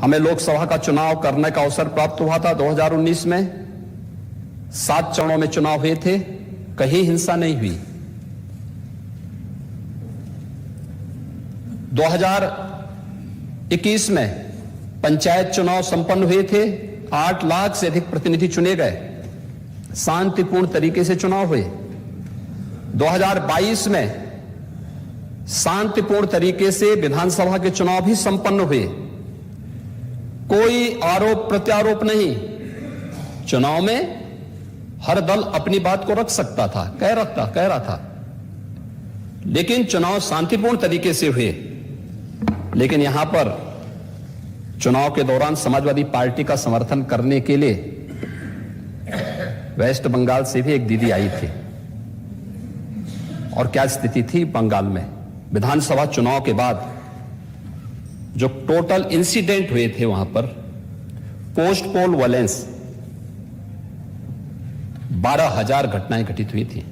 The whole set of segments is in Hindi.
हमें लोकसभा का चुनाव करने का अवसर प्राप्त हुआ था 2019 में। 7 चरणों में चुनाव हुए थे, कहीं हिंसा नहीं हुई। 2021 में पंचायत चुनाव संपन्न हुए थे, 8 लाख से अधिक प्रतिनिधि चुने गए, शांतिपूर्ण तरीके से चुनाव हुए। 2022 में शांतिपूर्ण तरीके से विधानसभा के चुनाव भी संपन्न हुए, कोई आरोप प्रत्यारोप नहीं। चुनाव में हर दल अपनी बात को रख सकता था, कह रहा था, लेकिन चुनाव शांतिपूर्ण तरीके से हुए। लेकिन यहां पर चुनाव के दौरान समाजवादी पार्टी का समर्थन करने के लिए वेस्ट बंगाल से भी एक दीदी आई थी। और क्या स्थिति थी बंगाल में विधानसभा चुनाव के बाद? जो टोटल इंसिडेंट हुए थे वहां पर, पोस्ट पोल वायलेंस, 12,000 घटनाएं घटित हुई थी।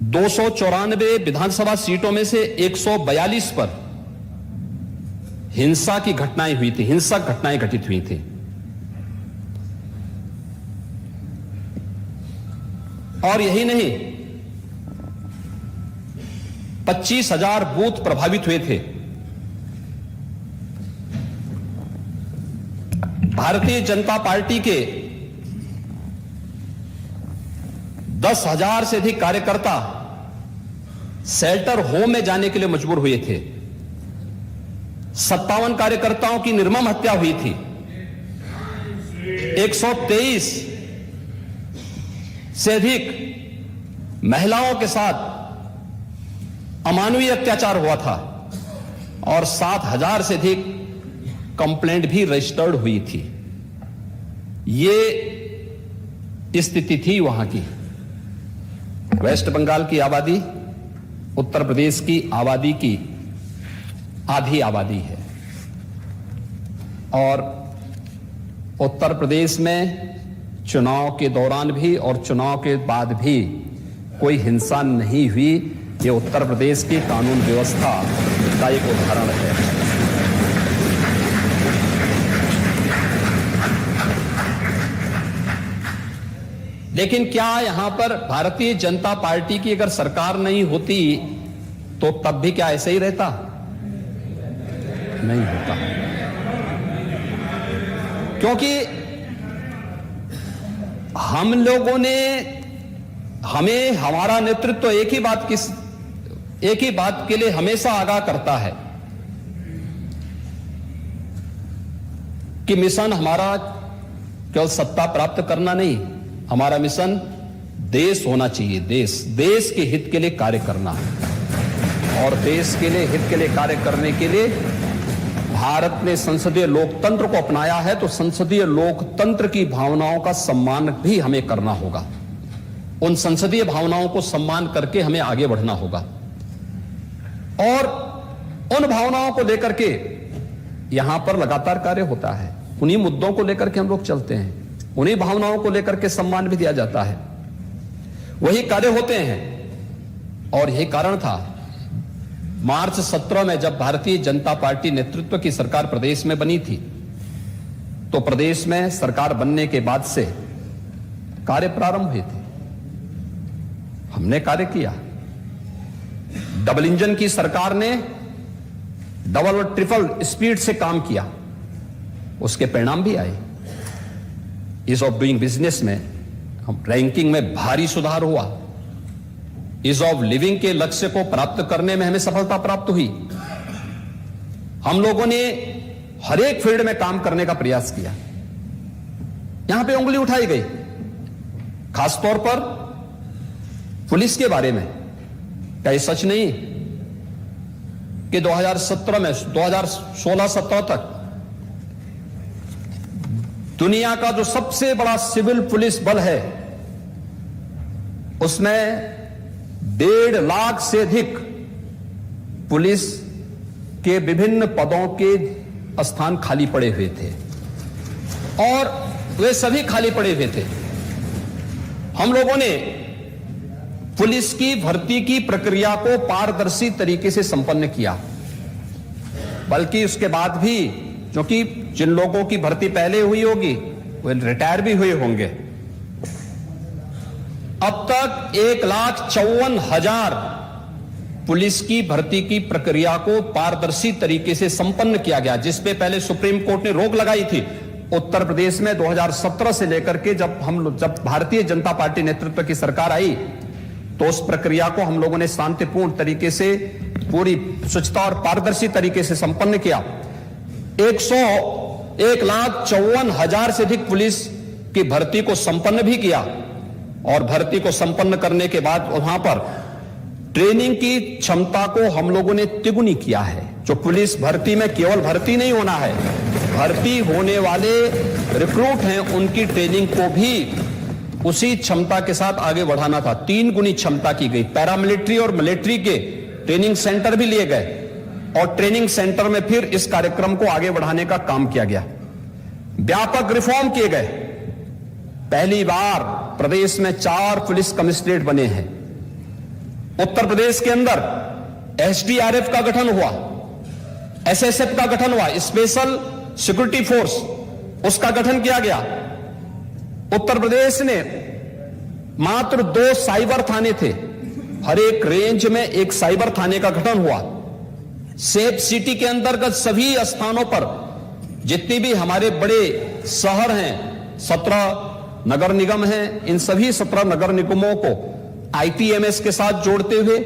दो 294 विधानसभा सीटों में से 142 पर हिंसा की घटनाएं हुई थी, हिंसक घटनाएं घटित हुई थी। और यही नहीं, 25,000 बूथ प्रभावित हुए थे। भारतीय जनता पार्टी के 10,000 से अधिक कार्यकर्ता शेल्टर होम में जाने के लिए मजबूर हुए थे। 57 कार्यकर्ताओं की निर्मम हत्या हुई थी। 123 से अधिक महिलाओं के साथ अमानवीय अत्याचार हुआ था और 7,000 से अधिक कंप्लेंट भी रजिस्टर्ड हुई थी। ये स्थिति थी वहां की। वेस्ट बंगाल की आबादी उत्तर प्रदेश की आबादी की आधी आबादी है और उत्तर प्रदेश में चुनाव के दौरान भी और चुनाव के बाद भी कोई हिंसा नहीं हुई। ये उत्तर प्रदेश की कानून व्यवस्था का एक उदाहरण है। लेकिन क्या यहां पर भारतीय जनता पार्टी की अगर सरकार नहीं होती तो तब भी क्या ऐसे ही रहता? नहीं होता, क्योंकि हम लोगों ने, हमें हमारा नेतृत्व एक ही बात के लिए हमेशा आगाह करता है कि मिशन हमारा केवल सत्ता प्राप्त करना नहीं, हमारा मिशन देश होना चाहिए। देश के हित के लिए कार्य करना है। और देश के लिए, हित के लिए कार्य करने के लिए भारत ने संसदीय लोकतंत्र को अपनाया है, तो संसदीय लोकतंत्र की भावनाओं का सम्मान भी हमें करना होगा। उन संसदीय भावनाओं को सम्मान करके हमें आगे बढ़ना होगा और उन भावनाओं को लेकर के यहां पर लगातार कार्य होता है। उन्हीं मुद्दों को लेकर के हम लोग चलते हैं, उन्हीं भावनाओं को लेकर के सम्मान भी दिया जाता है, वही कार्य होते हैं। और यही कारण था मार्च 17 में जब भारतीय जनता पार्टी नेतृत्व की सरकार प्रदेश में बनी थी, तो प्रदेश में सरकार बनने के बाद से कार्य प्रारंभ हुए थे। हमने कार्य किया। डबल इंजन की सरकार ने डबल और ट्रिपल स्पीड से काम किया, उसके परिणाम भी आए। ईज ऑफ डूइंग बिजनेस में हम रैंकिंग में भारी सुधार हुआ। ईज ऑफ लिविंग के लक्ष्य को प्राप्त करने में हमें सफलता प्राप्त हुई। हम लोगों ने हर एक फील्ड में काम करने का प्रयास किया। यहां पे उंगली उठाई गई, खासतौर पर पुलिस के बारे में। क्या सच नहीं कि 2017 में 2016-17 तक दुनिया का जो सबसे बड़ा सिविल पुलिस बल है उसमें 1.5 लाख से अधिक पुलिस के विभिन्न पदों के स्थान खाली पड़े हुए थे और वे सभी खाली पड़े हुए थे। हम लोगों ने पुलिस की भर्ती की प्रक्रिया को पारदर्शी तरीके से संपन्न किया। बल्कि उसके बाद भी, क्योंकि जिन लोगों की भर्ती पहले हुई होगी वे रिटायर भी हुए होंगे, अब तक 1,54,000 पुलिस की भर्ती की प्रक्रिया को पारदर्शी तरीके से संपन्न किया गया, जिसपे पहले सुप्रीम कोर्ट ने रोक लगाई थी। उत्तर प्रदेश में 2017 से लेकर के जब भारतीय जनता पार्टी नेतृत्व की सरकार आई, तो उस प्रक्रिया को हम लोगों ने शांतिपूर्ण तरीके से, पूरी स्वच्छता और पारदर्शी तरीके से संपन्न किया। 1,54,000 से अधिक पुलिस की भर्ती को संपन्न भी किया, और भर्ती को संपन्न करने के बाद वहां पर ट्रेनिंग की क्षमता को हम लोगों ने तिगुनी किया है। जो पुलिस भर्ती में केवल भर्ती नहीं होना है, भर्ती होने वाले रिक्रूट हैं उनकी ट्रेनिंग को भी उसी क्षमता के साथ आगे बढ़ाना था। 3 गुनी क्षमता की गई। पैरामिलिट्री और मिलिट्री के ट्रेनिंग सेंटर भी लिए गए, और ट्रेनिंग सेंटर में फिर इस कार्यक्रम को आगे बढ़ाने का काम किया गया। व्यापक रिफॉर्म किए गए। पहली बार प्रदेश में 4 पुलिस कमिश्नरेट बने हैं। उत्तर प्रदेश के अंदर एसडीआरएफ का गठन हुआ, एसएसएफ का गठन हुआ, स्पेशल सिक्योरिटी फोर्स, उसका गठन किया गया। उत्तर प्रदेश ने मात्र 2 साइबर थाने थे, हर एक रेंज में एक साइबर थाने का गठन हुआ। सेफ सिटी के अंतर्गत सभी स्थानों पर जितनी भी हमारे बड़े शहर हैं, 17 नगर निगम हैं, इन सभी 17 नगर निगमों को आईपीएमएस के साथ जोड़ते हुए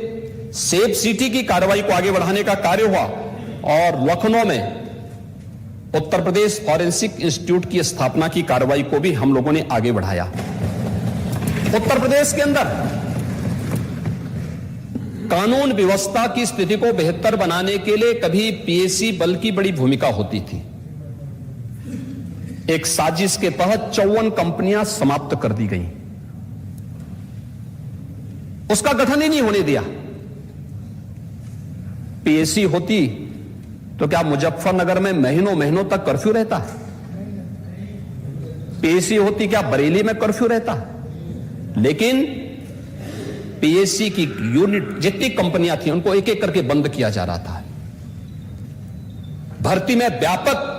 सेफ सिटी की कार्रवाई को आगे बढ़ाने का कार्य हुआ। और लखनऊ में उत्तर प्रदेश फॉरेंसिक इंस्टीट्यूट की स्थापना की कार्रवाई को भी हम लोगों ने आगे बढ़ाया। उत्तर प्रदेश के अंदर कानून व्यवस्था की स्थिति को बेहतर बनाने के लिए कभी पीएसी बल की बड़ी भूमिका होती थी। एक साजिश के तहत 54 कंपनियां समाप्त कर दी गई, उसका गठन ही नहीं होने दिया। पीएसी होती तो क्या मुजफ्फरनगर में महीनों महीनों तक कर्फ्यू रहता? पीएसी होती क्या बरेली में कर्फ्यू रहता? लेकिन पीएसी की यूनिट जितनी कंपनियां थी उनको एक एक करके बंद किया जा रहा था। भर्ती में व्यापक